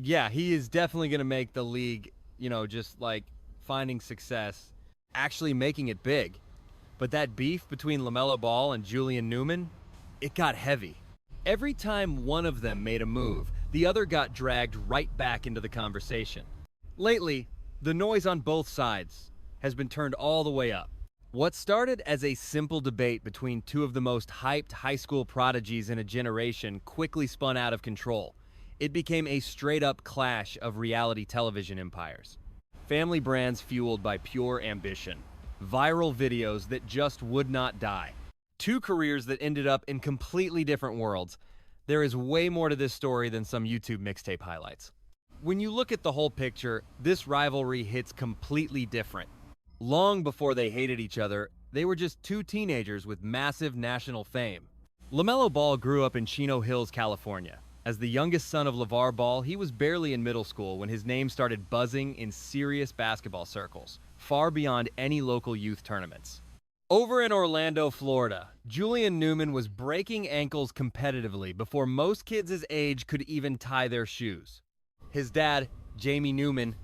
Yeah, he is definitely going to make the league, just like finding success, actually making it big. But that beef between LaMelo Ball and Julian Newman, it got heavy. Every time one of them made a move, the other got dragged right back into the conversation. Lately, the noise on both sides has been turned all the way up. What started as a simple debate between two of the most hyped high school prodigies in a generation quickly spun out of control. It became a straight-up clash of reality television empires. Family brands fueled by pure ambition. Viral videos that just would not die. Two careers that ended up in completely different worlds. There is way more to this story than some YouTube mixtape highlights. When you look at the whole picture, this rivalry hits completely different. Long before they hated each other, they were just two teenagers with massive national fame. LaMelo Ball grew up in Chino Hills, California. As the youngest son of LeVar Ball, he was barely in middle school when his name started buzzing in serious basketball circles, far beyond any local youth tournaments. Over in Orlando, Florida, Julian Newman was breaking ankles competitively before most kids his age could even tie their shoes. His dad, Jamie Newman,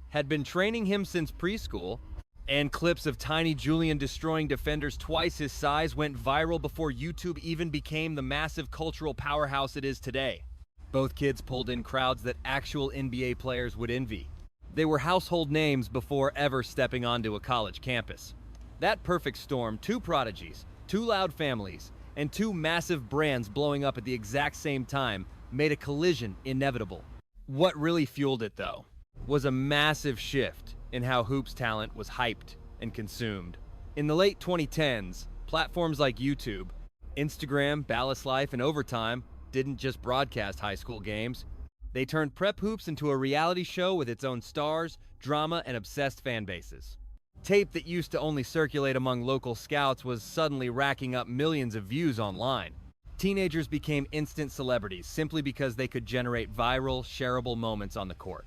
had been training him since preschool, and clips of tiny Julian destroying defenders twice his size went viral before YouTube even became the massive cultural powerhouse it is today. Both kids pulled in crowds that actual NBA players would envy. They were household names before ever stepping onto a college campus. That perfect storm, two prodigies, two loud families, and two massive brands blowing up at the exact same time made a collision inevitable. What really fueled it, though, was a massive shift in how hoops talent was hyped and consumed. In the late 2010s, platforms like YouTube, Instagram, Ballast Life, and Overtime didn't just broadcast high school games. They turned prep hoops into a reality show with its own stars, drama, and obsessed fan bases. Tape that used to only circulate among local scouts was suddenly racking up millions of views online. Teenagers became instant celebrities simply because they could generate viral, shareable moments on the court.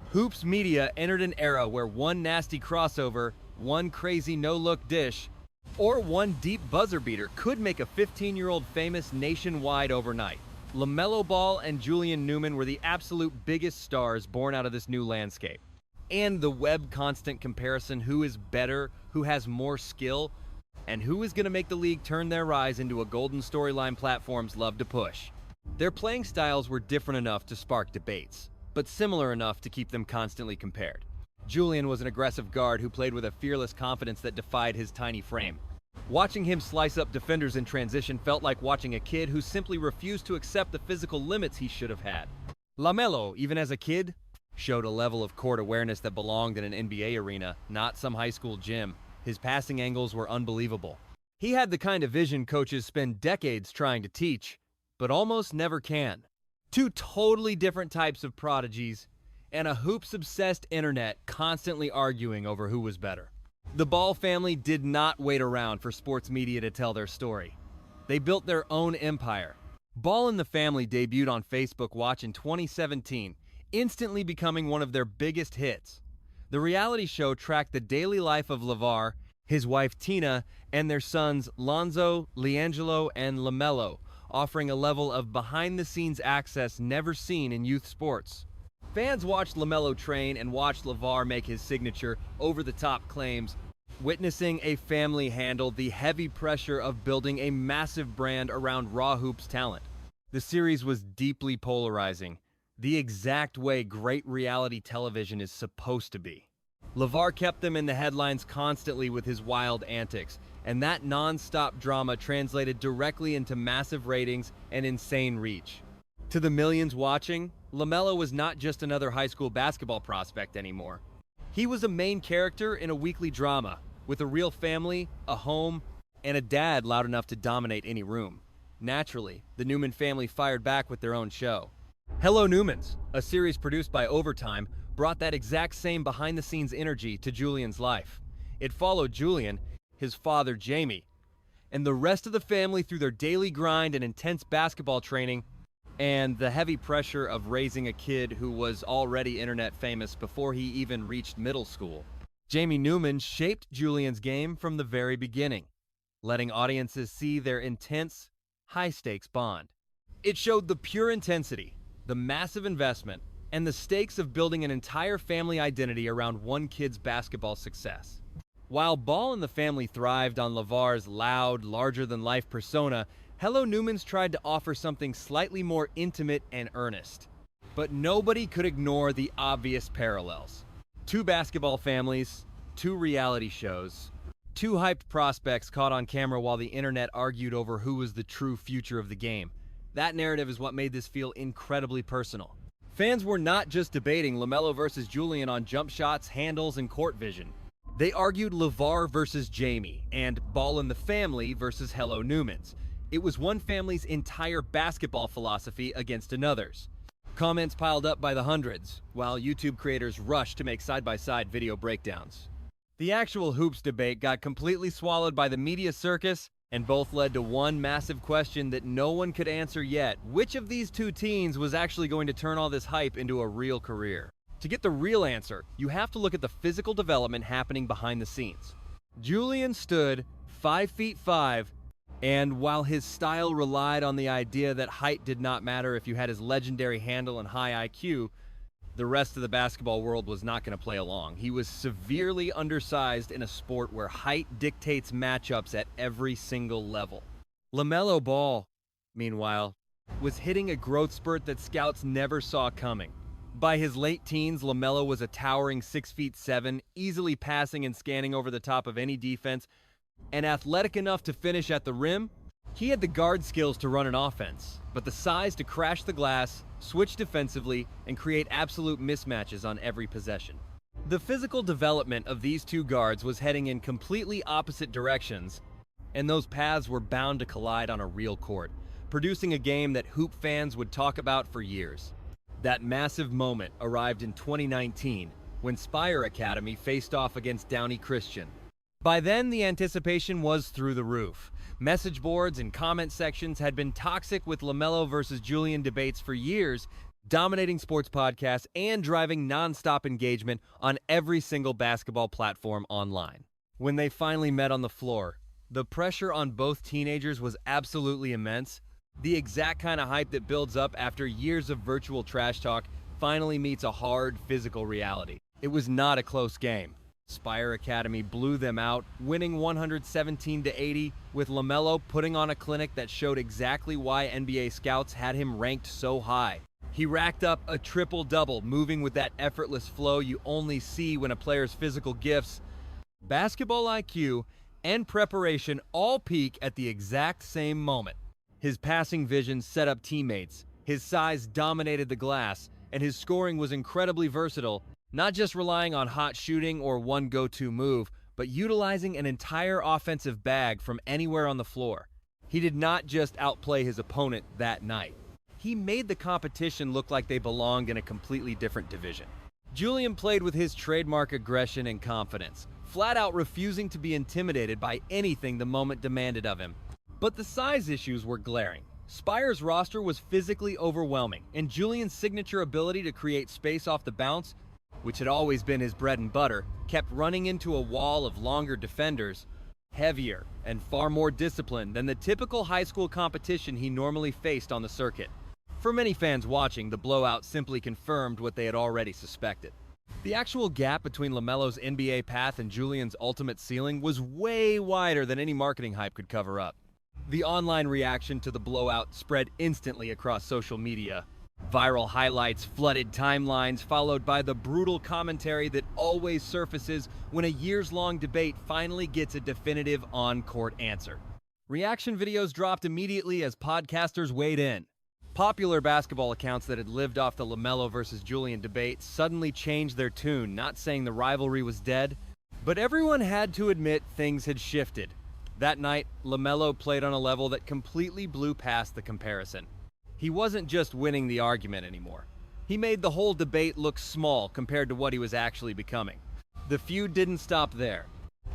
Hoops media entered an era where one nasty crossover, one crazy no-look dish, or one deep buzzer beater could make a 15-year-old famous nationwide overnight. LaMelo Ball and Julian Newman were the absolute biggest stars born out of this new landscape. And the web constant comparison, who is better, who has more skill, and who is going to make the league turn their rise into a golden storyline platforms love to push. Their playing styles were different enough to spark debates, but similar enough to keep them constantly compared. Julian was an aggressive guard who played with a fearless confidence that defied his tiny frame. Watching him slice up defenders in transition felt like watching a kid who simply refused to accept the physical limits he should have had. LaMelo, even as a kid, showed a level of court awareness that belonged in an NBA arena, not some high school gym. His passing angles were unbelievable. He had the kind of vision coaches spend decades trying to teach, but almost never can. Two totally different types of prodigies, and a hoops-obsessed internet constantly arguing over who was better. The Ball family did not wait around for sports media to tell their story. They built their own empire. Ball and the Family debuted on Facebook Watch in 2017, instantly becoming one of their biggest hits. The reality show tracked the daily life of LeVar, his wife Tina, and their sons Lonzo, LiAngelo, and LaMelo, offering a level of behind-the-scenes access never seen in youth sports. Fans watched LaMelo train and watched LeVar make his signature over-the-top claims, witnessing a family handle the heavy pressure of building a massive brand around raw hoops talent. The series was deeply polarizing, the exact way great reality television is supposed to be. LeVar kept them in the headlines constantly with his wild antics, and that non-stop drama translated directly into massive ratings and insane reach. To the millions watching, LaMelo was not just another high school basketball prospect anymore. He was a main character in a weekly drama, with a real family, a home, and a dad loud enough to dominate any room. Naturally, the Newman family fired back with their own show. Hello Newmans, a series produced by Overtime, brought that exact same behind-the-scenes energy to Julian's life. It followed Julian, his father Jamie, and the rest of the family through their daily grind and intense basketball training, and the heavy pressure of raising a kid who was already internet famous before he even reached middle school. Jamie Newman shaped Julian's game from the very beginning, letting audiences see their intense, high-stakes bond. It showed the pure intensity, the massive investment, and the stakes of building an entire family identity around one kid's basketball success. While Ball and the family thrived on LeVar's loud, larger-than-life persona, Hello Newman's tried to offer something slightly more intimate and earnest. But nobody could ignore the obvious parallels. Two basketball families, two reality shows, two hyped prospects caught on camera while the internet argued over who was the true future of the game. That narrative is what made this feel incredibly personal. Fans were not just debating LaMelo versus Julian on jump shots, handles, and court vision. They argued LeVar versus Jamie, and Ball and the family versus Hello Newman's. It was one family's entire basketball philosophy against another's. Comments piled up by the hundreds, while YouTube creators rushed to make side-by-side video breakdowns. The actual hoops debate got completely swallowed by the media circus, and both led to one massive question that no one could answer yet. Which of these two teens was actually going to turn all this hype into a real career? To get the real answer, you have to look at the physical development happening behind the scenes. Julian stood 5'5", and while his style relied on the idea that height did not matter if you had his legendary handle and high IQ, the rest of the basketball world was not going to play along. He was severely undersized in a sport where height dictates matchups at every single level. LaMelo Ball, meanwhile, was hitting a growth spurt that scouts never saw coming. By his late teens, LaMelo was a towering 6'7", easily passing and scanning over the top of any defense, and athletic enough to finish at the rim. He had the guard skills to run an offense, but the size to crash the glass, switch defensively, and create absolute mismatches on every possession. The physical development of these two guards was heading in completely opposite directions, and those paths were bound to collide on a real court, producing a game that hoop fans would talk about for years. That massive moment arrived in 2019, when Spire Academy faced off against Downey Christian. By then, the anticipation was through the roof. Message boards and comment sections had been toxic with LaMelo versus Julian debates for years, dominating sports podcasts and driving non-stop engagement on every single basketball platform online. When they finally met on the floor, the pressure on both teenagers was absolutely immense. The exact kind of hype that builds up after years of virtual trash talk finally meets a hard physical reality. It was not a close game. Spire Academy blew them out, winning 117-80, with LaMelo putting on a clinic that showed exactly why NBA scouts had him ranked so high. He racked up a triple-double, moving with that effortless flow you only see when a player's physical gifts, basketball IQ, and preparation all peak at the exact same moment. His passing vision set up teammates, his size dominated the glass, and his scoring was incredibly versatile, not just relying on hot shooting or one go-to move, but utilizing an entire offensive bag from anywhere on the floor. He did not just outplay his opponent that night. He made the competition look like they belonged in a completely different division. Julian played with his trademark aggression and confidence, flat out refusing to be intimidated by anything the moment demanded of him. But the size issues were glaring. Spire's roster was physically overwhelming, and Julian's signature ability to create space off the bounce, which had always been his bread and butter, kept running into a wall of longer defenders, heavier and far more disciplined than the typical high school competition he normally faced on the circuit. For many fans watching, the blowout simply confirmed what they had already suspected. The actual gap between LaMelo's NBA path and Julian's ultimate ceiling was way wider than any marketing hype could cover up. The online reaction to the blowout spread instantly across social media. Viral highlights flooded timelines, followed by the brutal commentary that always surfaces when a years-long debate finally gets a definitive on-court answer. Reaction videos dropped immediately as podcasters weighed in. Popular basketball accounts that had lived off the LaMelo versus Julian debate suddenly changed their tune, not saying the rivalry was dead, but everyone had to admit things had shifted. That night, LaMelo played on a level that completely blew past the comparison. He wasn't just winning the argument anymore. He made the whole debate look small compared to what he was actually becoming. The feud didn't stop there.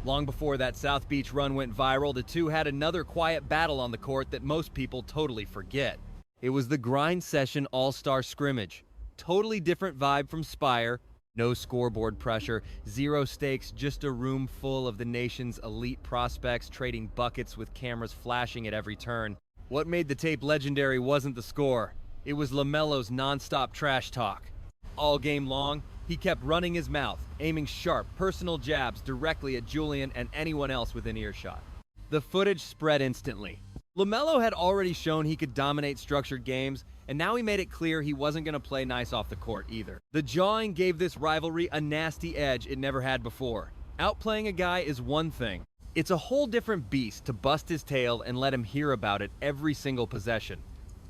Long before that South Beach run went viral, the two had another quiet battle on the court that most people totally forget. It was the Grind Session All-Star Scrimmage. Totally different vibe from Spire. No scoreboard pressure, zero stakes, just a room full of the nation's elite prospects trading buckets with cameras flashing at every turn. What made the tape legendary wasn't the score. It was LaMelo's non-stop trash talk. All game long, he kept running his mouth, aiming sharp, personal jabs directly at Julian and anyone else within earshot. The footage spread instantly. LaMelo had already shown he could dominate structured games, and now he made it clear he wasn't going to play nice off the court either. The jawing gave this rivalry a nasty edge it never had before. Outplaying a guy is one thing. It's a whole different beast to bust his tail and let him hear about it every single possession.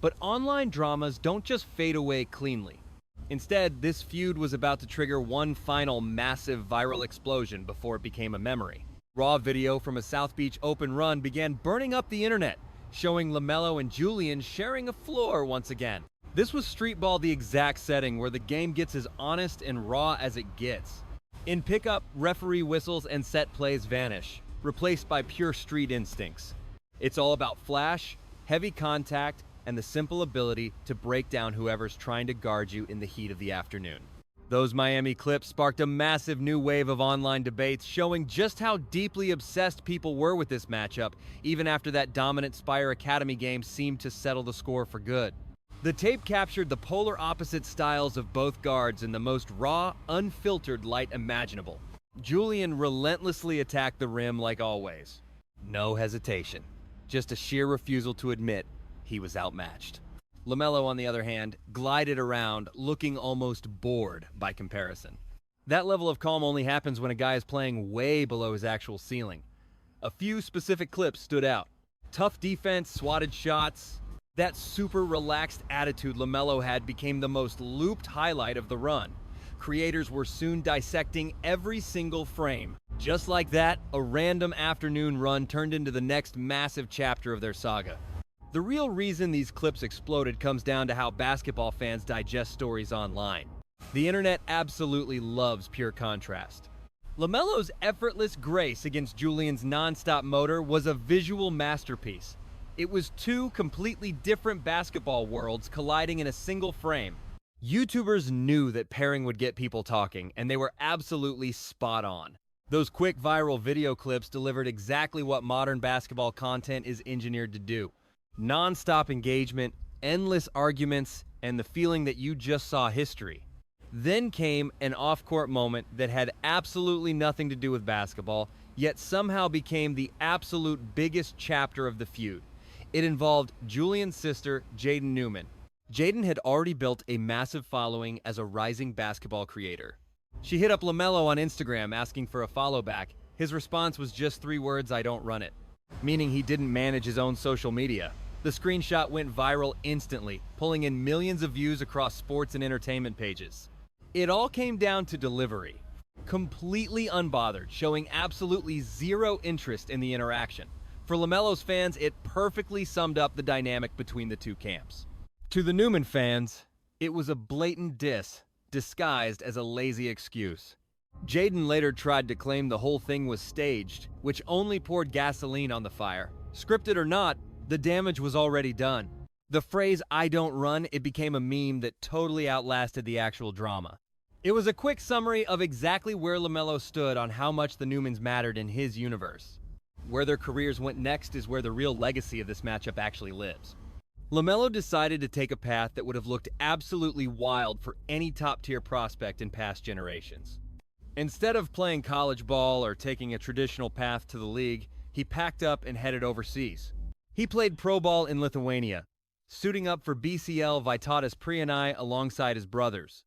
But online dramas don't just fade away cleanly. Instead, this feud was about to trigger one final massive viral explosion before it became a memory. Raw video from a South Beach open run began burning up the internet, showing LaMelo and Julian sharing a floor once again. This was street ball, the exact setting where the game gets as honest and raw as it gets. In pickup, referee whistles and set plays vanish, replaced by pure street instincts. It's all about flash, heavy contact, and the simple ability to break down whoever's trying to guard you in the heat of the afternoon. Those Miami clips sparked a massive new wave of online debates showing just how deeply obsessed people were with this matchup, even after that dominant Spire Academy game seemed to settle the score for good. The tape captured the polar opposite styles of both guards in the most raw, unfiltered light imaginable. Julian relentlessly attacked the rim like always. No hesitation, just a sheer refusal to admit he was outmatched. LaMelo, on the other hand, glided around, looking almost bored by comparison. That level of calm only happens when a guy is playing way below his actual ceiling. A few specific clips stood out. Tough defense, swatted shots. That super relaxed attitude LaMelo had became the most looped highlight of the run. Creators were soon dissecting every single frame. Just like that, a random afternoon run turned into the next massive chapter of their saga. The real reason these clips exploded comes down to how basketball fans digest stories online. The internet absolutely loves pure contrast. LaMelo's effortless grace against Julian's non-stop motor was a visual masterpiece. It was two completely different basketball worlds colliding in a single frame. YouTubers knew that pairing would get people talking, and they were absolutely spot on. Those quick viral video clips delivered exactly what modern basketball content is engineered to do. Non-stop engagement, endless arguments, and the feeling that you just saw history. Then came an off-court moment that had absolutely nothing to do with basketball, yet somehow became the absolute biggest chapter of the feud. It involved Julian's sister, Jaden Newman. Jaden had already built a massive following as a rising basketball creator. She hit up LaMelo on Instagram asking for a follow back. His response was just 3 words, "I don't run it," meaning he didn't manage his own social media. The screenshot went viral instantly, pulling in millions of views across sports and entertainment pages. It all came down to delivery. Completely unbothered, showing absolutely zero interest in the interaction. For LaMelo's fans, it perfectly summed up the dynamic between the two camps. To the Newman fans, it was a blatant diss, disguised as a lazy excuse. Jaden later tried to claim the whole thing was staged, which only poured gasoline on the fire. Scripted or not, the damage was already done. The phrase, "I don't run," it became a meme that totally outlasted the actual drama. It was a quick summary of exactly where LaMelo stood on how much the Newmans mattered in his universe. Where their careers went next is where the real legacy of this matchup actually lives. LaMelo decided to take a path that would have looked absolutely wild for any top-tier prospect in past generations. Instead of playing college ball or taking a traditional path to the league, he packed up and headed overseas. He played pro ball in Lithuania, suiting up for BCL Vytautas Prienai alongside his brothers.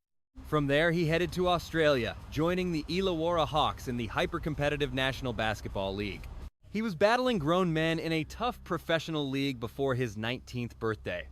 From there, he headed to Australia, joining the Illawarra Hawks in the hyper-competitive National Basketball League. He was battling grown men in a tough professional league before his 19th birthday.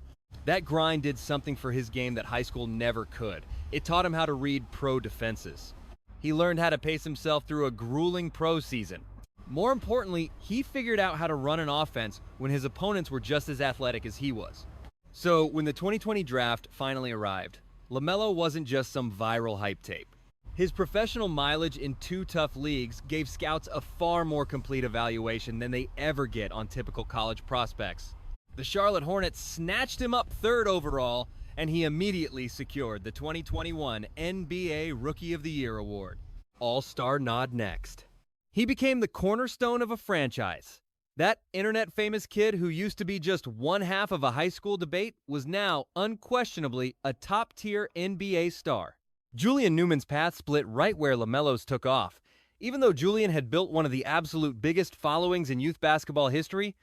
That grind did something for his game that high school never could. It taught him how to read pro defenses. He learned how to pace himself through a grueling pro season. More importantly, he figured out how to run an offense when his opponents were just as athletic as he was. So when the 2020 draft finally arrived, LaMelo wasn't just some viral hype tape. His professional mileage in 2 tough leagues gave scouts a far more complete evaluation than they ever get on typical college prospects. The Charlotte Hornets snatched him up 3rd overall, and he immediately secured the 2021 NBA Rookie of the Year award. All-Star nod next. He became the cornerstone of a franchise. That internet-famous kid who used to be just one half of a high school debate was now unquestionably a top-tier NBA star. Julian Newman's path split right where LaMelo's took off. Even though Julian had built one of the absolute biggest followings in youth basketball history,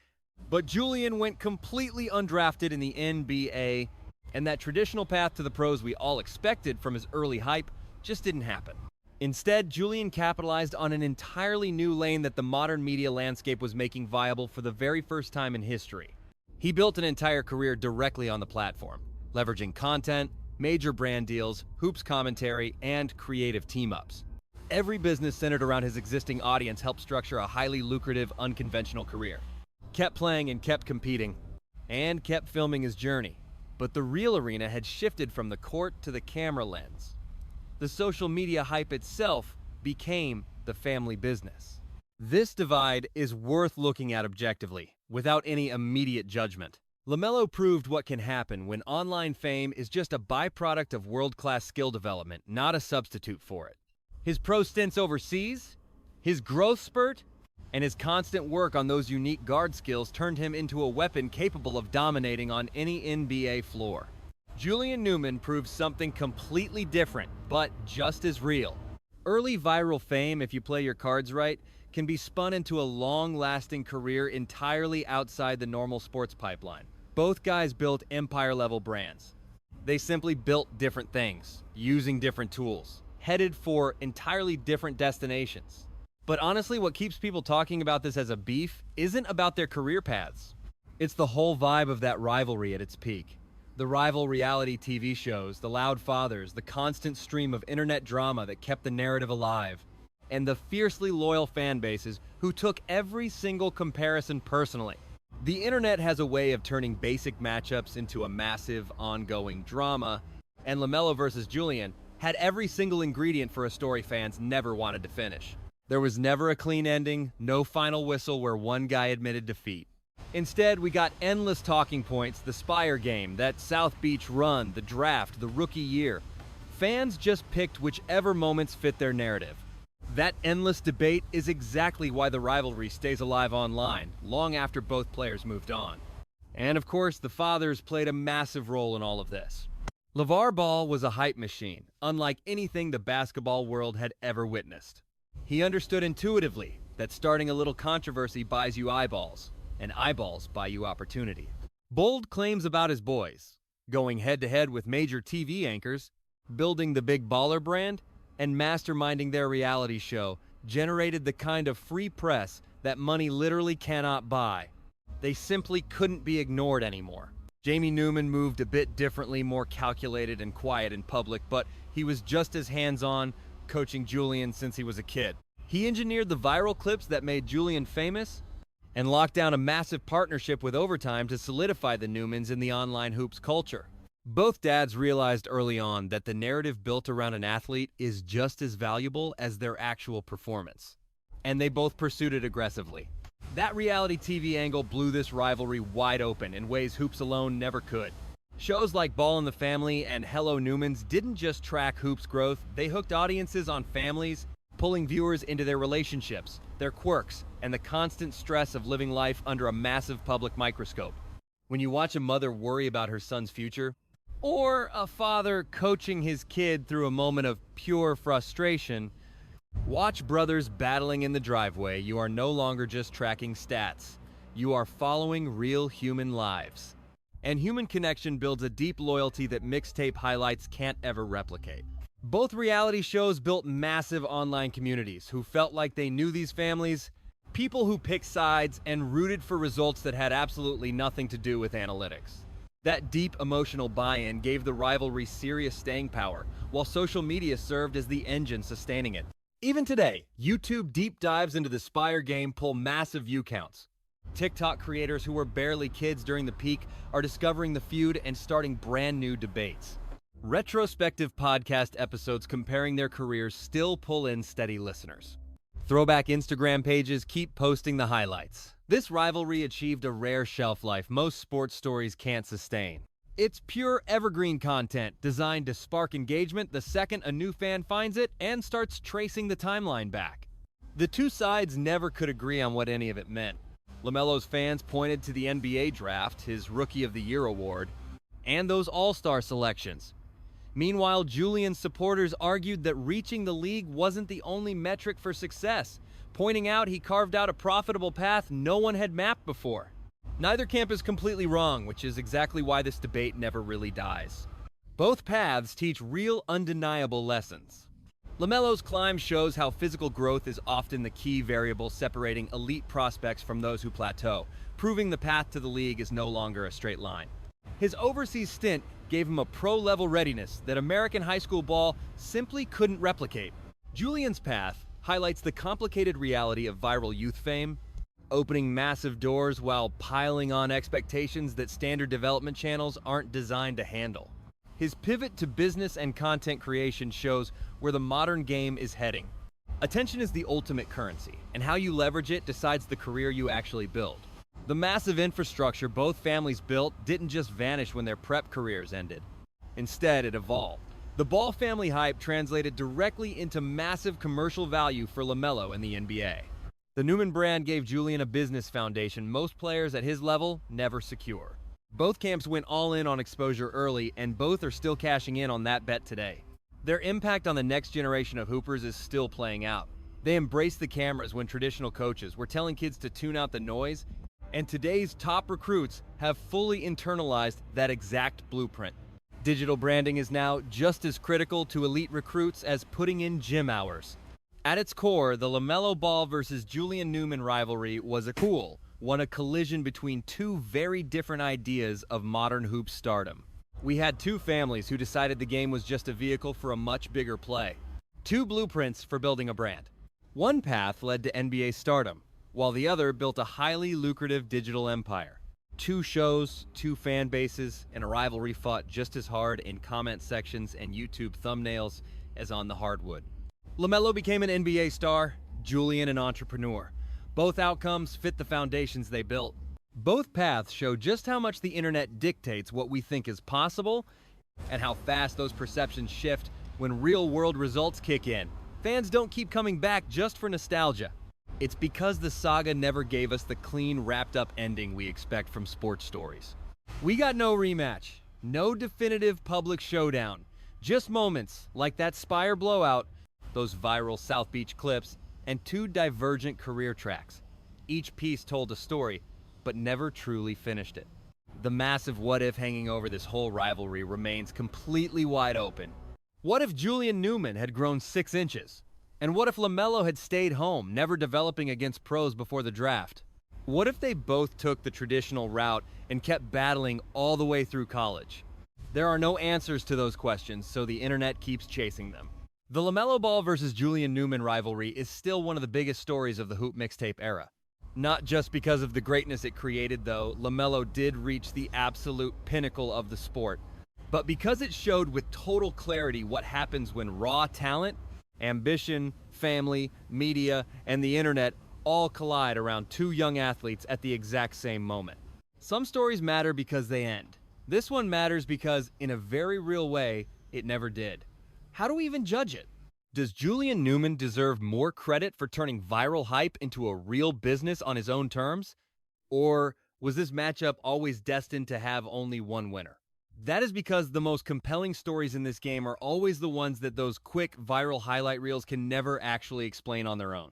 but Julian went completely undrafted in the NBA, and that traditional path to the pros we all expected from his early hype just didn't happen. Instead, Julian capitalized on an entirely new lane that the modern media landscape was making viable for the very first time in history. He built an entire career directly on the platform, leveraging content, major brand deals, hoops commentary, and creative team-ups. Every business centered around his existing audience helped structure a highly lucrative, unconventional career. Kept playing and kept competing, and kept filming his journey. But the real arena had shifted from the court to the camera lens. The social media hype itself became the family business. This divide is worth looking at objectively, without any immediate judgment. LaMelo proved what can happen when online fame is just a byproduct of world-class skill development, not a substitute for it. His pro stints overseas, his growth spurt, and his constant work on those unique guard skills turned him into a weapon capable of dominating on any NBA floor. Julian Newman proved something completely different, but just as real. Early viral fame, if you play your cards right, can be spun into a long-lasting career entirely outside the normal sports pipeline. Both guys built empire-level brands. They simply built different things, using different tools, headed for entirely different destinations. But honestly, what keeps people talking about this as a beef isn't about their career paths. It's the whole vibe of that rivalry at its peak. The rival reality TV shows, the loud fathers, the constant stream of internet drama that kept the narrative alive, and the fiercely loyal fan bases who took every single comparison personally. The internet has a way of turning basic matchups into a massive, ongoing drama, and LaMelo versus Julian had every single ingredient for a story fans never wanted to finish. There was never a clean ending, no final whistle where one guy admitted defeat. Instead, we got endless talking points, the Spire game, that South Beach run, the draft, the rookie year. Fans just picked whichever moments fit their narrative. That endless debate is exactly why the rivalry stays alive online, long after both players moved on. And of course, the fathers played a massive role in all of this. LeVar Ball was a hype machine, unlike anything the basketball world had ever witnessed. He understood intuitively that starting a little controversy buys you eyeballs, and eyeballs buy you opportunity. Bold claims about his boys, going head-to-head with major TV anchors, building the Big Baller brand, and masterminding their reality show generated the kind of free press that money literally cannot buy. They simply couldn't be ignored anymore. Jamie Newman moved a bit differently, more calculated and quiet in public, but he was just as hands-on, coaching Julian since he was a kid. He engineered the viral clips that made Julian famous and locked down a massive partnership with Overtime to solidify the Newmans in the online hoops culture. Both dads realized early on that the narrative built around an athlete is just as valuable as their actual performance, and they both pursued it aggressively. That reality TV angle blew this rivalry wide open in ways hoops alone never could. Shows like Ball in the Family and Hello Newmans didn't just track hoops growth, they hooked audiences on families, pulling viewers into their relationships, their quirks, and the constant stress of living life under a massive public microscope. When you watch a mother worry about her son's future, or a father coaching his kid through a moment of pure frustration, watch brothers battling in the driveway, you are no longer just tracking stats. You are following real human lives. And human connection builds a deep loyalty that mixtape highlights can't ever replicate. Both reality shows built massive online communities who felt like they knew these families, people who picked sides and rooted for results that had absolutely nothing to do with analytics. That deep emotional buy-in gave the rivalry serious staying power, while social media served as the engine sustaining it. Even today, YouTube deep dives into the Spire game pull massive view counts. TikTok creators who were barely kids during the peak are discovering the feud and starting brand new debates. Retrospective podcast episodes comparing their careers still pull in steady listeners. Throwback Instagram pages keep posting the highlights. This rivalry achieved a rare shelf life most sports stories can't sustain. It's pure evergreen content designed to spark engagement the second a new fan finds it and starts tracing the timeline back. The two sides never could agree on what any of it meant. LaMelo's fans pointed to the NBA draft, his Rookie of the Year award, and those All-Star selections. Meanwhile, Julian's supporters argued that reaching the league wasn't the only metric for success, pointing out he carved out a profitable path no one had mapped before. Neither camp is completely wrong, which is exactly why this debate never really dies. Both paths teach real, undeniable lessons. LaMelo's climb shows how physical growth is often the key variable separating elite prospects from those who plateau, proving the path to the league is no longer a straight line. His overseas stint gave him a pro-level readiness that American high school ball simply couldn't replicate. Julian's path highlights the complicated reality of viral youth fame, opening massive doors while piling on expectations that standard development channels aren't designed to handle. His pivot to business and content creation shows where the modern game is heading. Attention is the ultimate currency, and how you leverage it decides the career you actually build. The massive infrastructure both families built didn't just vanish when their prep careers ended. Instead, it evolved. The Ball family hype translated directly into massive commercial value for LaMelo and the NBA. The Newman brand gave Julian a business foundation most players at his level never secure. Both camps went all in on exposure early, and both are still cashing in on that bet today. Their impact on the next generation of hoopers is still playing out. They embraced the cameras when traditional coaches were telling kids to tune out the noise, and today's top recruits have fully internalized that exact blueprint. Digital branding is now just as critical to elite recruits as putting in gym hours. At its core, the LaMelo Ball versus Julian Newman rivalry was a collision between two very different ideas of modern hoop stardom. We had two families who decided the game was just a vehicle for a much bigger play. Two blueprints for building a brand. One path led to NBA stardom, while the other built a highly lucrative digital empire. Two shows, two fan bases, and a rivalry fought just as hard in comment sections and YouTube thumbnails as on the hardwood. LaMelo became an NBA star, Julian an entrepreneur. Both outcomes fit the foundations they built. Both paths show just how much the internet dictates what we think is possible and how fast those perceptions shift when real-world results kick in. Fans don't keep coming back just for nostalgia. It's because the saga never gave us the clean, wrapped-up ending we expect from sports stories. We got no rematch, no definitive public showdown, just moments like that Spire blowout, those viral South Beach clips, and two divergent career tracks. Each piece told a story, but never truly finished it. The massive what-if hanging over this whole rivalry remains completely wide open. What if Julian Newman had grown 6 inches? And what if LaMelo had stayed home, never developing against pros before the draft? What if they both took the traditional route and kept battling all the way through college? There are no answers to those questions, so the internet keeps chasing them. The LaMelo Ball versus Julian Newman rivalry is still one of the biggest stories of the Hoop Mixtape era. Not just because of the greatness it created, though, LaMelo did reach the absolute pinnacle of the sport, but because it showed with total clarity what happens when raw talent, ambition, family, media, and the internet all collide around two young athletes at the exact same moment. Some stories matter because they end. This one matters because, in a very real way, it never did. How do we even judge it? Does Julian Newman deserve more credit for turning viral hype into a real business on his own terms? Or was this matchup always destined to have only one winner? That is because the most compelling stories in this game are always the ones that those quick viral highlight reels can never actually explain on their own.